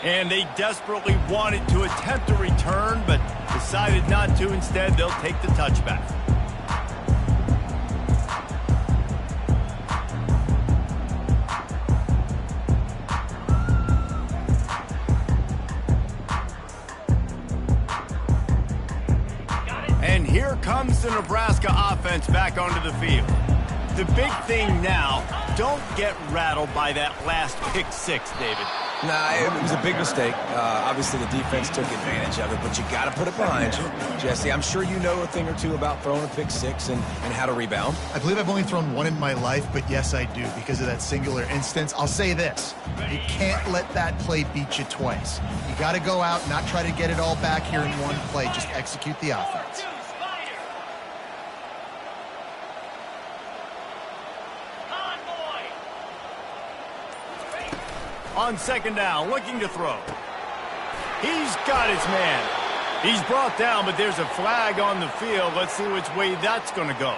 And they desperately wanted to attempt a return, but decided not to. Instead, they'll take the touchback. And here comes the Nebraska offense back onto the field. The big thing now, don't get rattled by that last pick six, David. Nah, it was a big mistake. Obviously, the defense took advantage of it, but you got to put it behind you. Jesse, I'm sure you know a thing or two about throwing a pick six and how to rebound. I believe I've only thrown one in my life, but yes, I do because of that singular instance. I'll say this. You can't let that play beat you twice. You got to go out, not try to get it all back here in one play. Just execute the offense. On second down, looking to throw. He's got his man. He's brought down, but there's a flag on the field. Let's see which way that's going to go.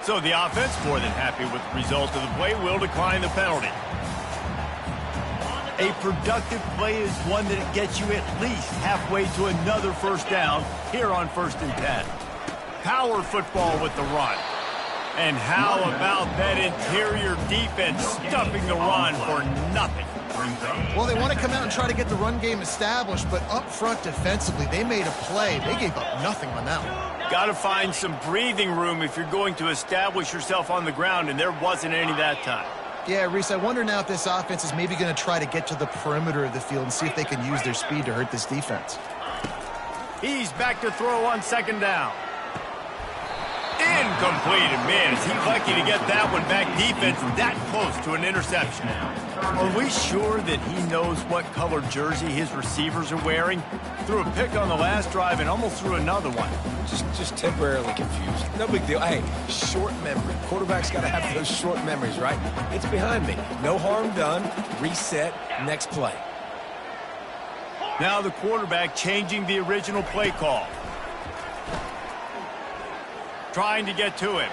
So the offense, more than happy with the result of the play, will decline the penalty. A productive play is one that gets you at least halfway to another first down here on 1st and 10. Power football with the run. And how about that interior defense stuffing the run for nothing? Well, they want to come out and try to get the run game established, but up front defensively, they made a play. They gave up nothing on that one. Got to find some breathing room if you're going to establish yourself on the ground, and there wasn't any that time. Yeah, Reese, I wonder now if this offense is maybe going to try to get to the perimeter of the field and see if they can use their speed to hurt this defense. He's back to throw on second down. Incomplete, and man, is he lucky to get that one back. Defense that close to an interception. Are we sure that he knows what color jersey his receivers are wearing? Threw a pick on the last drive and almost threw another one. Just temporarily confused. No big deal. Hey, short memory. Quarterback's got to have those short memories, right? It's behind me. No harm done. Reset. Next play. Now the quarterback changing the original play call. Trying to get to him.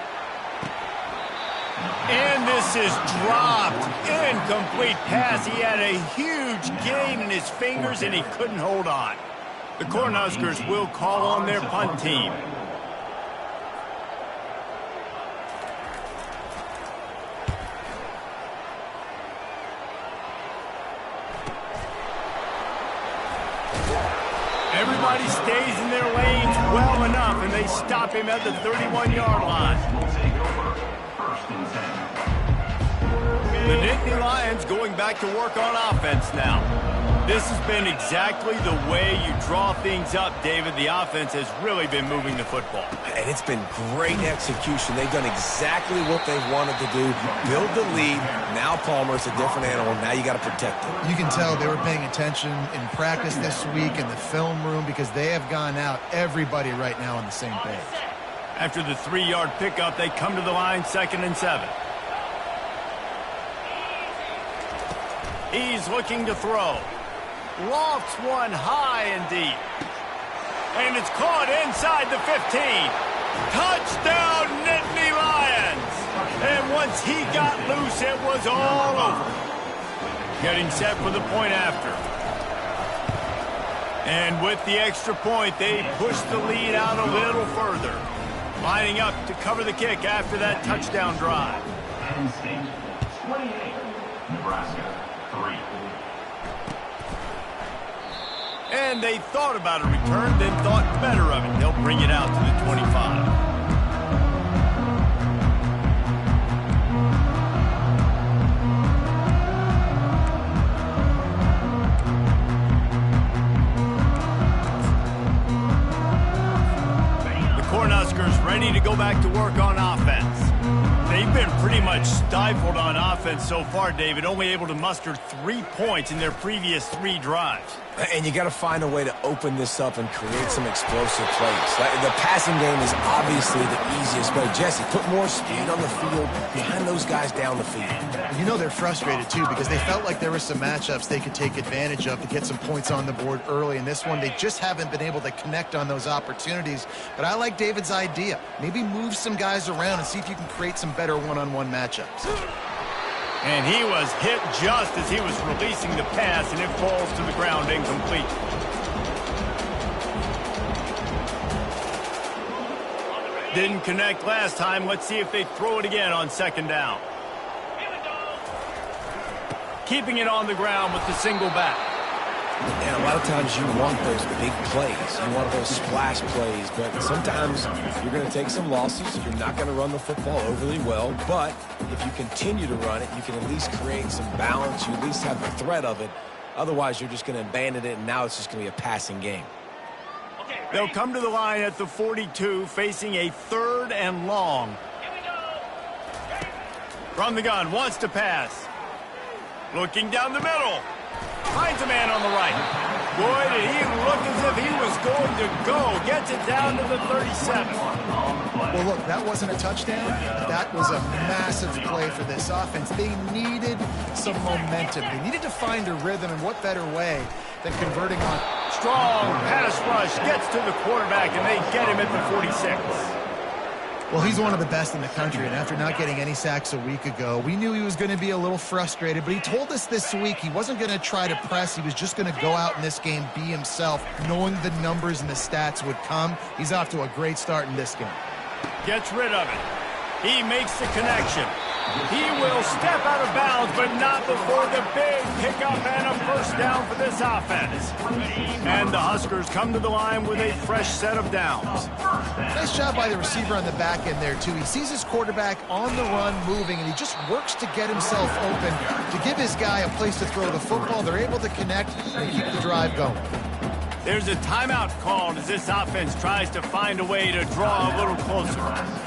And this is dropped. Incomplete pass. He had a huge gain in his fingers, and he couldn't hold on. The Cornhuskers will call on their punt team. Everybody stays in their lanes well enough, and they stop him at the 31-yard line. The Nittany Lions going back to work on offense now. This has been exactly the way you draw things up, David. The offense has really been moving the football. And it's been great execution. They've done exactly what they've wanted to do. Build the lead. Now Palmer's a different animal. Now you got to protect him. You can tell they were paying attention in practice this week in the film room because they have gone out, everybody right now on the same page. After the 3-yard pickup, they come to the line 2nd and 7. He's looking to throw. Lofts one high and deep. And it's caught inside the 15. Touchdown, Nittany Lions! And once he got loose, it was all over. Getting set for the point after. And with the extra point, they push the lead out a little further. Lining up to cover the kick after that touchdown drive. Penn State 28, Nebraska 3. And they thought about a return, then thought better of it. They'll bring it out to the 25. Cornhuskers ready to go back to work on offense. They've been pretty much stifled on offense so far, David, only able to muster 3 points in their previous 3 drives. And you got to find a way to open this up and create some explosive plays. The passing game is obviously the easiest way. Jesse, put more speed on the field behind those guys down the field. You know they're frustrated, too, because they felt like there were some matchups they could take advantage of to get some points on the board early. In this one, they just haven't been able to connect on those opportunities. But I like David's idea. Maybe move some guys around and see if you can create some better fair one-on-one matchups. And he was hit just as he was releasing the pass, and it falls to the ground incomplete. Didn't connect last time. Let's see if they throw it again on second down. Keeping it on the ground with the single back. And a lot of times you want those big plays. You want those splash plays, but sometimes you're going to take some losses. You're not going to run the football overly well, but if you continue to run it, you can at least create some balance. You at least have the threat of it. Otherwise, you're just going to abandon it, and now it's just going to be a passing game. They'll come to the line at the 42, facing a 3rd and long. From the gun, wants to pass. Looking down the middle. Finds a man on the right. Boy, did he look as if he was going to go. Gets it down to the 37. Well, look, that wasn't a touchdown. That was a massive play for this offense. They needed some momentum. They needed to find a rhythm, and what better way than converting on. Strong pass rush gets to the quarterback, and they get him at the 46. Well, he's one of the best in the country, and after not getting any sacks a week ago, we knew he was going to be a little frustrated, but he told us this week he wasn't going to try to press. He was just going to go out in this game, be himself, knowing the numbers and the stats would come. He's off to a great start in this game. Gets rid of it. He makes the connection. He will step out of bounds, but not before the big pickup and a first down for this offense. And the Huskers come to the line with a fresh set of downs. Nice job by the receiver on the back end there, too. He sees his quarterback on the run moving, and he just works to get himself open to give his guy a place to throw the football. They're able to connect and keep the drive going. There's a timeout called as this offense tries to find a way to draw a little closer.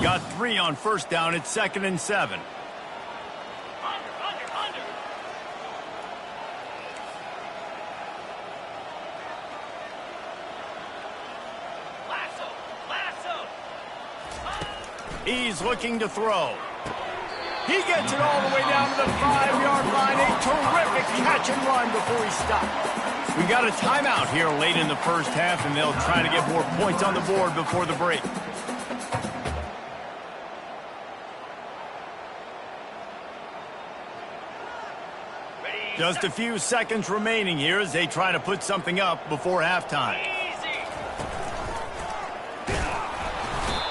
Got 3 on first down. It's 2nd and 7. He's looking to throw. He gets it all the way down to the 5-yard line. A terrific catch and run before he stopped. We got a timeout here late in the first half, and they'll try to get more points on the board before the break. Just a few seconds remaining here as they try to put something up before halftime.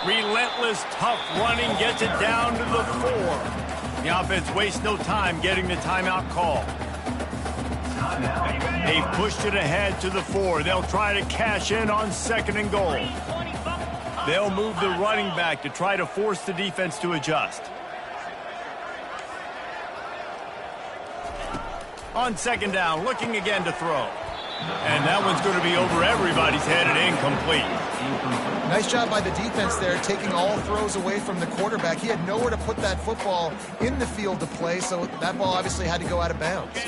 Relentless, tough running gets it down to the 4. The offense wastes no time getting the timeout call. They've pushed it ahead to the 4. They'll try to cash in on 2nd and goal. They'll move the running back to try to force the defense to adjust. On 2nd down, looking again to throw. And that one's going to be over everybody's head and incomplete. Nice job by the defense there, taking all throws away from the quarterback. He had nowhere to put that football in the field to play, so that ball obviously had to go out of bounds.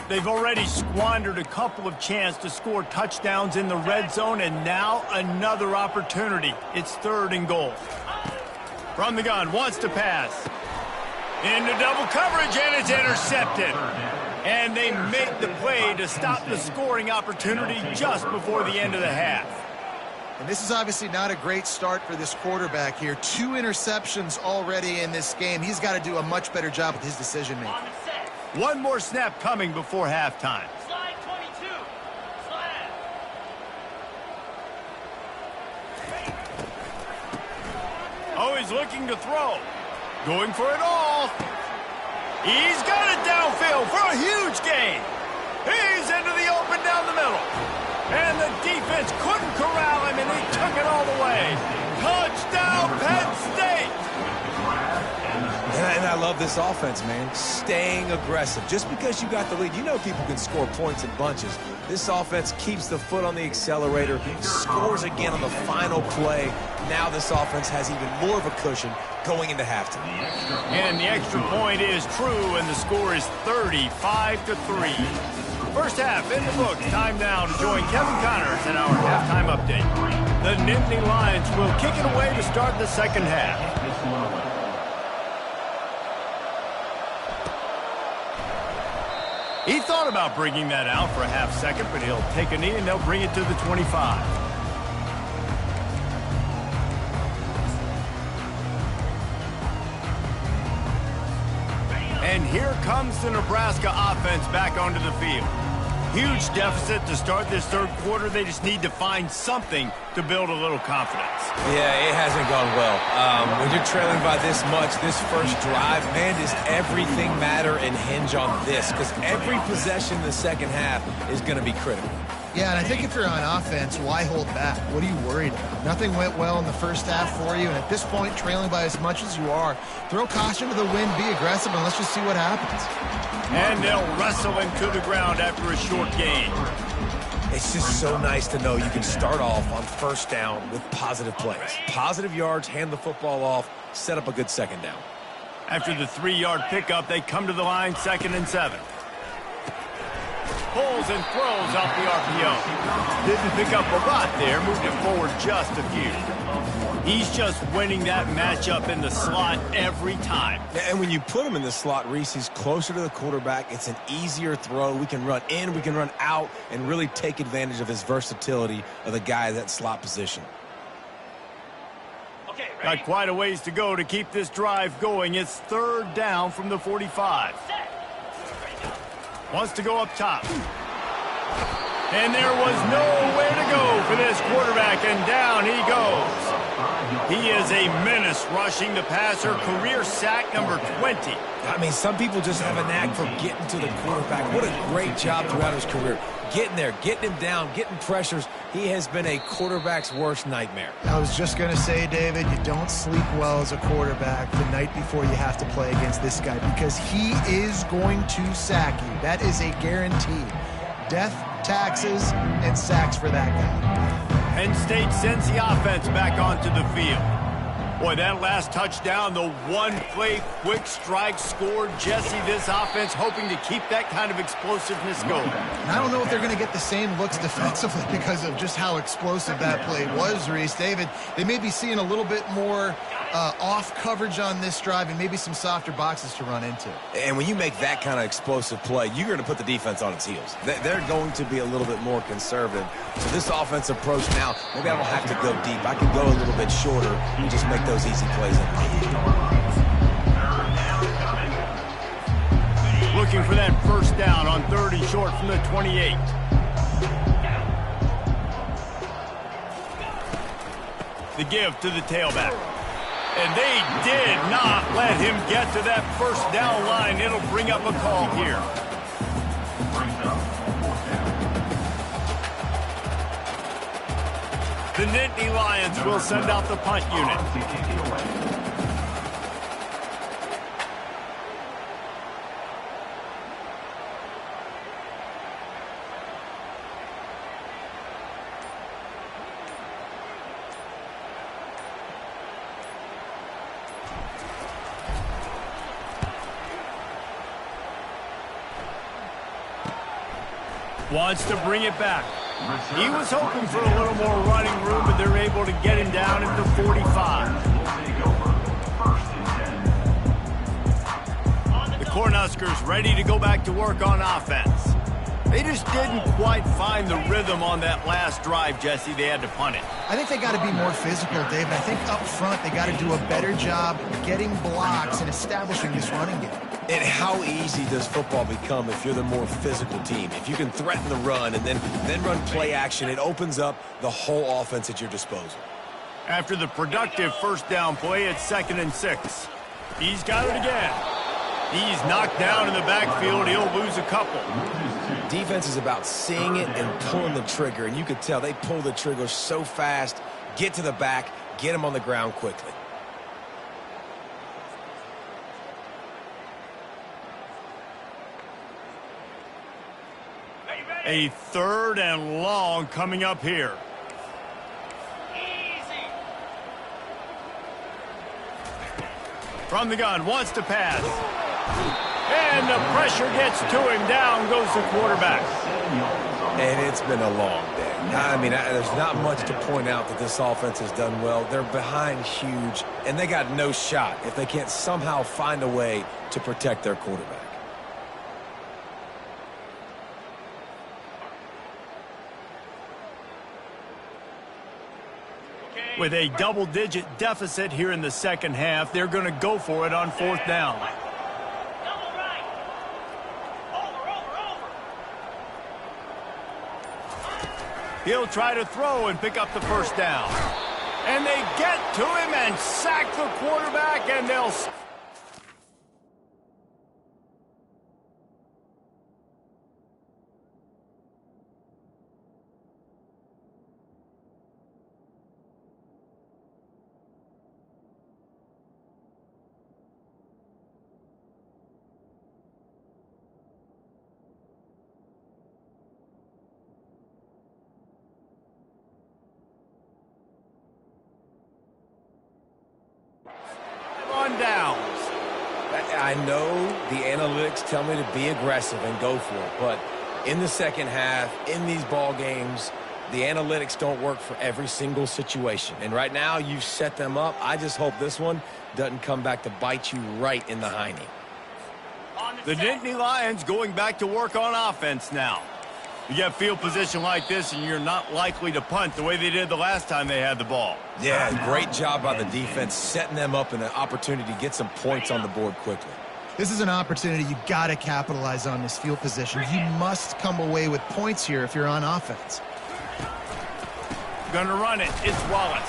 They've already squandered a couple of chances to score touchdowns in the red zone, and now another opportunity. It's 3rd and goal. From the gun, wants to pass. Into double coverage, and it's intercepted. And they make the play to stop the scoring opportunity just before the end of the half. And this is obviously not a great start for this quarterback here. 2 interceptions already in this game. He's got to do a much better job with his decision-making. One more snap coming before halftime. Slide 22. Slide. Oh, he's looking to throw. Going for it all. He's got it downfield for a huge gain. He's into the open down the middle. And the defense couldn't corral him, and he took it all the way. Touchdown, Penn State! And I love this offense, man. Staying aggressive. Just because you got the lead, you know people can score points in bunches. This offense keeps the foot on the accelerator, scores again on the final play. Now this offense has even more of a cushion going into halftime. And the extra point is true, and the score is 35-3. First half in the books. Time now to join Kevin Connors in our halftime update. The Nittany Lions will kick it away to start the second half. He thought about bringing that out for a half second, but he'll take a knee and they'll bring it to the 25. And here comes the Nebraska offense back onto the field. Huge deficit to start this third quarter. They just need to find something to build a little confidence. Yeah, it hasn't gone well. When you're trailing by this much, this first drive, man, does everything matter and hinge on this? Because every possession in the second half is going to be critical. Yeah, and I think if you're on offense, why hold back? What are you worried about? Nothing went well in the first half for you, and at this point, trailing by as much as you are, throw caution to the wind, be aggressive, and let's just see what happens. And they'll wrestle him to the ground after a short gain. It's just so nice to know you can start off on first down with positive plays. Positive yards, hand the football off, set up a good second down. After the 3-yard pickup, they come to the line, 2nd and 7. Pulls and throws off the RPO. Didn't pick up a lot there, moved it forward just a few. He's just winning that matchup in the slot every time. And when you put him in the slot, Reese, he's closer to the quarterback. It's an easier throw. We can run in, we can run out, and really take advantage of his versatility of the guy in that slot position. Okay, Got quite a ways to go to keep this drive going. It's 3rd down from the 45. Wants to go up top. And there was nowhere to go for this quarterback, and down he goes. He is a menace rushing the passer, career sack number 20. I mean, some people just have a knack for getting to the quarterback. What a great job throughout his career. Getting there, getting him down, getting pressures. He has been a quarterback's worst nightmare. I was just going to say, David, you don't sleep well as a quarterback the night before you have to play against this guy because he is going to sack you. That is a guarantee. Death, taxes, and sacks for that guy. Penn State sends the offense back onto the field. Boy, that last touchdown, the one-play quick strike scored. Jesse, this offense hoping to keep that kind of explosiveness going. And I don't know if they're going to get the same looks defensively because of just how explosive that play was, Reese. David, they may be seeing a little bit more off coverage on this drive and maybe some softer boxes to run into. And when you make that kind of explosive play, you're going to put the defense on its heels. They're going to be a little bit more conservative. So this offensive approach now, maybe I don't have to go deep. I can go a little bit shorter and just make those easy plays. Looking for that first down on 3rd and short from the 28. The give to the tailback. And they did not let him get to that first down line. It'll bring up a call here. The Nittany Lions will send out the punt unit. Wants to bring it back. He was hoping for a little more running room, but they're able to get him down into 45. The Cornhuskers ready to go back to work on offense. They just didn't quite find the rhythm on that last drive, Jesse. They had to punt it. I think they got to be more physical, Dave. I think up front they got to do a better job getting blocks and establishing this running game. And how easy does football become if you're the more physical team? If you can threaten the run and then run play action, it opens up the whole offense at your disposal. After the productive first down play, it's 2nd and 6. He's got it again. He's knocked down in the backfield. He'll lose a couple. Defense is about seeing it and pulling the trigger, and you could tell they pull the trigger so fast, get to the back, get him on the ground quickly. A 3rd and long coming up here. Easy. From the gun, wants to pass. And the pressure gets to him. Down goes the quarterback. And it's been a long day. I mean, there's not much to point out that this offense has done well. They're behind huge, and they got no shot if they can't somehow find a way to protect their quarterback. With a double-digit deficit here in the second half, they're going to go for it on 4th down. Double He'll try to throw and pick up the first down. And they get to him and sack the quarterback, and they'll... on downs. I know the analytics tell me to be aggressive and go for it, but in the second half, in these ball games, the analytics don't work for every single situation. And right now, you've set them up. I just hope this one doesn't come back to bite you right in the hiney. The Nittany Lions going back to work on offense now. You get field position like this, and you're not likely to punt the way they did the last time they had the ball. Yeah, great job by the defense, setting them up in an opportunity to get some points on the board quickly. This is an opportunity you got to capitalize on this field position. You must come away with points here if you're on offense. Gonna run it. It's Wallace.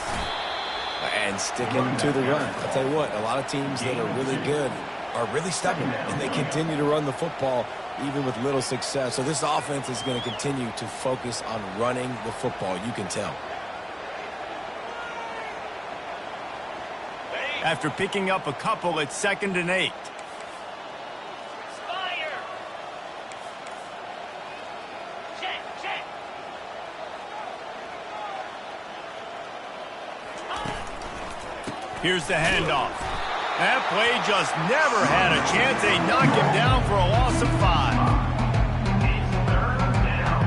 And sticking to the run. I'll tell you what, a lot of teams that are really good are really stubborn, and they continue to run the football even with little success. So this offense is going to continue to focus on running the football. You can tell. After picking up a couple, it's 2nd and 8. Fire! Check, check. Here's the handoff. That play just never had a chance. They knock him down for a loss of 5. It's 3rd down.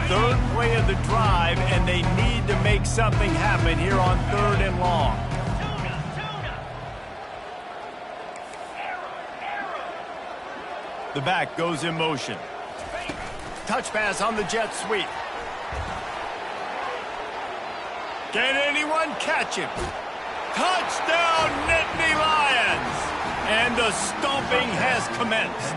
Third play of the drive, and they need to make something happen here on 3rd and long. The back goes in motion. Touch pass on the jet sweep. Can anyone catch him? Touchdown, Nittany Lions! And the stomping has commenced.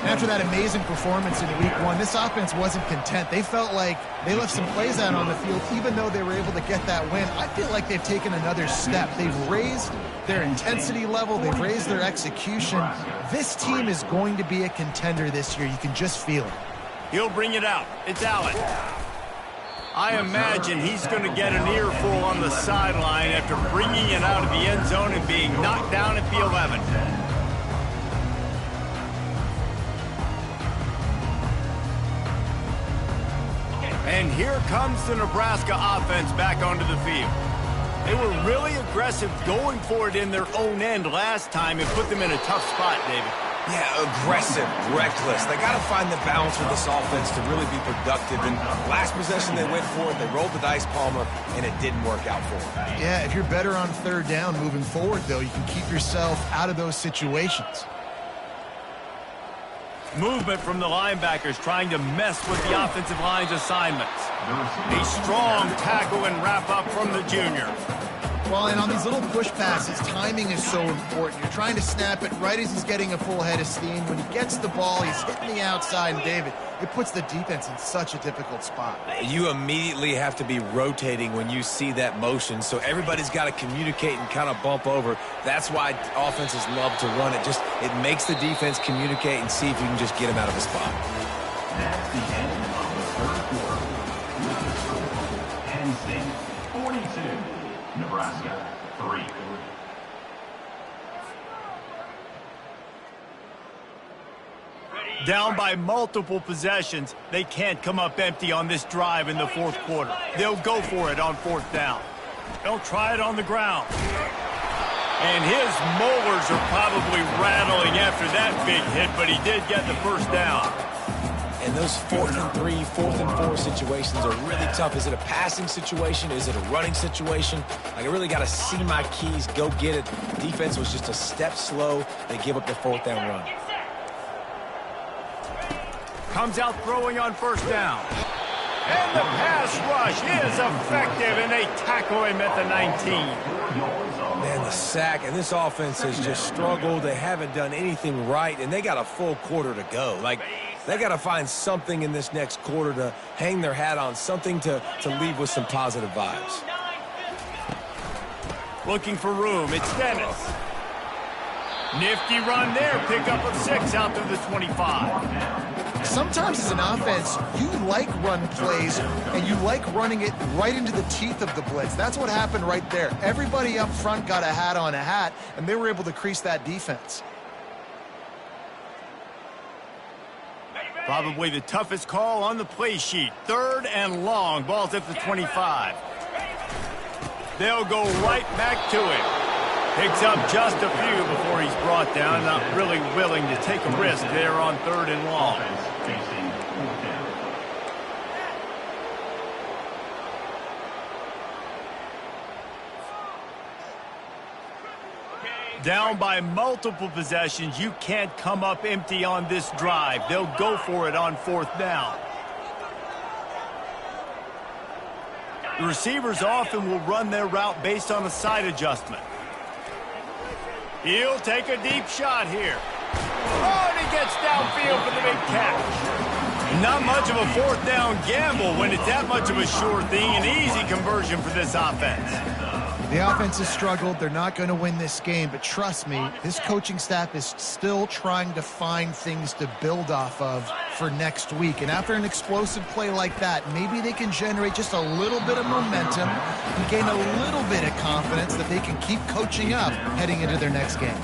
After that amazing performance in week 1, this offense wasn't content. They felt like they left some plays out on the field, even though they were able to get that win. I feel like they've taken another step. They've raised their intensity level. They've raised their execution. This team is going to be a contender this year. You can just feel it. He'll bring it out. It's Allen. I imagine he's going to get an earful on the sideline after bringing it out of the end zone and being knocked down at the 11. And here comes the Nebraska offense back onto the field. They were really aggressive going for it in their own end last time and put them in a tough spot, David. Yeah, aggressive, reckless. They got to find the balance with this offense to really be productive. And last possession they went for it, they rolled the dice, Palmer, and it didn't work out for them. Yeah, if you're better on 3rd down moving forward, though, you can keep yourself out of those situations. Movement from the linebackers trying to mess with the offensive line's assignments. A strong tackle and wrap up from the junior. Well, and on these little push passes, timing is so important. You're trying to snap it right as he's getting a full head of steam. When he gets the ball, he's hitting the outside, and David, it puts the defense in such a difficult spot. You immediately have to be rotating when you see that motion, so everybody's got to communicate and kind of bump over. That's why offenses love to run it. It makes the defense communicate and see if you can just get him out of a spot. That's the end of the 3rd quarter. Penn State 42, Nebraska 3. Down by multiple possessions, they can't come up empty on this drive in the 4th quarter. They'll go for it on 4th down. They'll try it on the ground. And his molars are probably rattling after that big hit, but he did get the first down. And those 4th and 3, 4th and 4 situations are really tough. Is it a passing situation? Is it a running situation? Like, I really got to see my keys, go get it. Defense was just a step slow. They give up the 4th down run. Comes out throwing on 1st down. And the pass rush is effective, and they tackle him at the 19. Man, the sack, and this offense has just struggled. They haven't done anything right, and they got a full quarter to go. Like, they got to find something in this next quarter to hang their hat on, something to leave with some positive vibes. Looking for room, it's Dennis. Nifty run there, pick up of 6 out to the 25. Sometimes as an offense, you like run plays, and you like running it right into the teeth of the blitz. That's what happened right there. Everybody up front got a hat on a hat, and they were able to crease that defense. Probably the toughest call on the play sheet. 3rd and long, ball's at the 25. They'll go right back to him. Picks up just a few before he's brought down. Not really willing to take a risk there on 3rd and long. Down by multiple possessions, you can't come up empty on this drive. They'll go for it on 4th down. The receivers often will run their route based on a side adjustment. He'll take a deep shot here. Oh, and he gets downfield for the big catch. Not much of a 4th down gamble when it's that much of a sure thing. An easy conversion for this offense. The offense has struggled. They're not going to win this game, but trust me, this coaching staff is still trying to find things to build off of for next week. And after an explosive play like that, maybe they can generate just a little bit of momentum and gain a little bit of confidence that they can keep coaching up heading into their next game.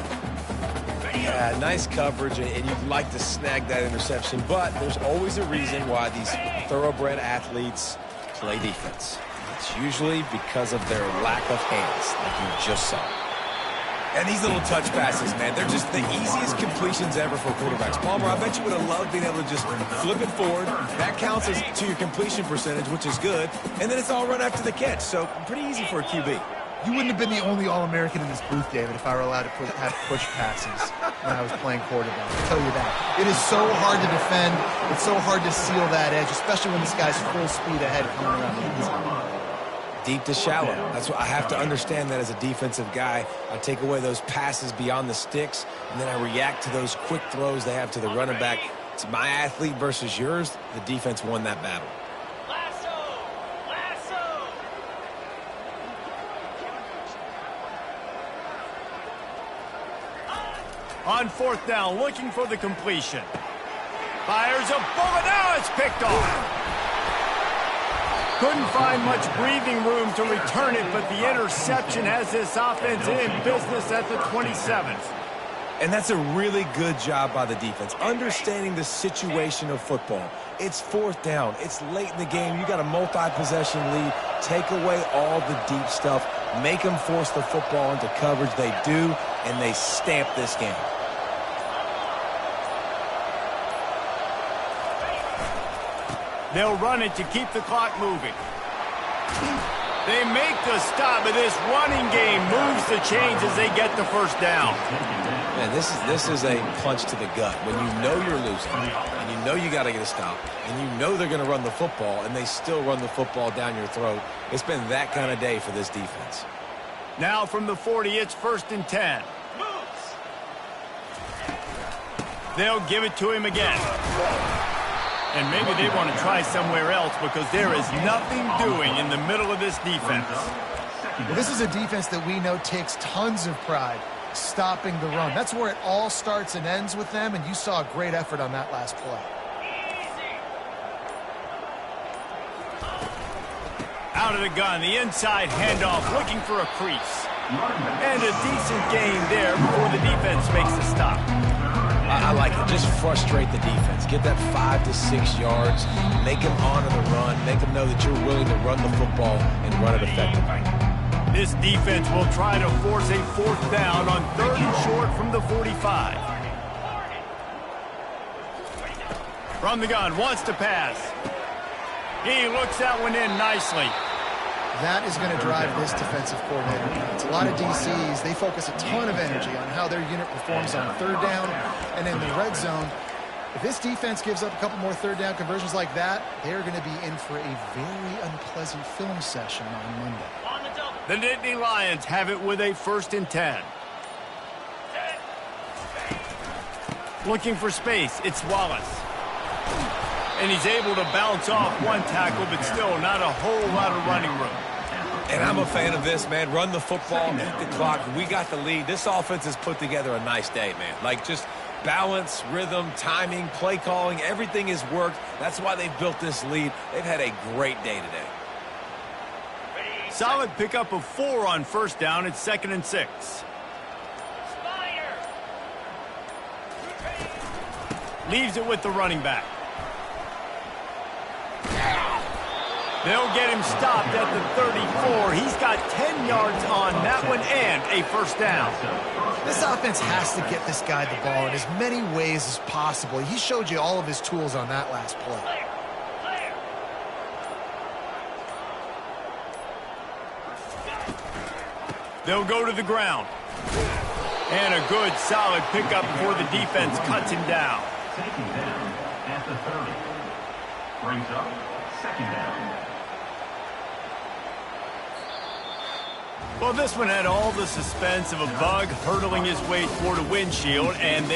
Yeah, nice coverage, and you'd like to snag that interception, but there's always a reason why these thoroughbred athletes play defense. It's usually because of their lack of hands, like you just saw. And these little touch passes, man, they're just the easiest completions ever for quarterbacks. Palmer, I bet you would have loved being able to just flip it forward. That counts as to your completion percentage, which is good. And then it's all run after the catch, so pretty easy for a QB. You wouldn't have been the only All-American in this booth, David, if I were allowed to have push passes when I was playing quarterback. I'll tell you that. It is so hard to defend. It's so hard to seal that edge, especially when this guy's full speed ahead coming around the inside. Deep to shallow. That's what I have to understand that as a defensive guy. I take away those passes beyond the sticks, and then I react to those quick throws they have to the running back. It's my athlete versus yours. The defense won that battle. On 4th down, looking for the completion. Fires a bullet. Now it's picked off. Couldn't find much breathing room to return it, but the interception has this offense in business at the 27th. And that's a really good job by the defense, understanding the situation of football. It's 4th down. It's late in the game. You got a multi-possession lead. Take away all the deep stuff. Make them force the football into coverage. They do, and they stamp this game. They'll run it to keep the clock moving. They make the stop, but this running game moves the chains as they get the 1st down. Man, this is a punch to the gut. When you know you're losing, and you know you got to get a stop, and you know they're going to run the football, and they still run the football down your throat. It's been that kind of day for this defense. Now from the 40, it's 1st and 10. They'll give it to him again. And maybe they want to try somewhere else because there is nothing doing in the middle of this defense. Well, this is a defense that we know takes tons of pride stopping the run. That's where it all starts and ends with them, and you saw a great effort on that last play. Out of the gun, the inside handoff, looking for a crease. And a decent gain there before the defense makes the stop. I like it. Just frustrate the defense. Get that 5 to 6 yards. Make them honor the run. Make them know that you're willing to run the football and run it effectively. This defense will try to force a 4th down on 3rd and short from the 45. From the gun, wants to pass. He looks that one in nicely. That is going to drive this defensive coordinator nuts. A lot of DCs, they focus a ton of energy on how their unit performs on 3rd down and in the red zone. If this defense gives up a couple more third down conversions like that, they're going to be in for a very unpleasant film session on Monday. On the double. The Nittany Lions have it with a 1st and 10. Looking for space, it's Wallace. And he's able to bounce off one tackle, but still not a whole lot of running room. And I'm a fan of this, man. Run the football, eat the clock. We got the lead. This offense has put together a nice day, man. Like, just balance, rhythm, timing, play calling, everything has worked. That's why they've built this lead. They've had a great day today. Solid pickup of 4 on 1st down. It's 2nd and 6. Leaves it with the running back. They'll get him stopped at the 34. He's got 10 yards on that one and a 1st down. This offense has to get this guy the ball in as many ways as possible. He showed you all of his tools on that last play. They'll go to the ground. And a good, solid pickup before the defense cuts him down. Taking down at the 30. Brings up 2nd down. Well, this one had all the suspense of a bug hurtling his way toward a windshield, and they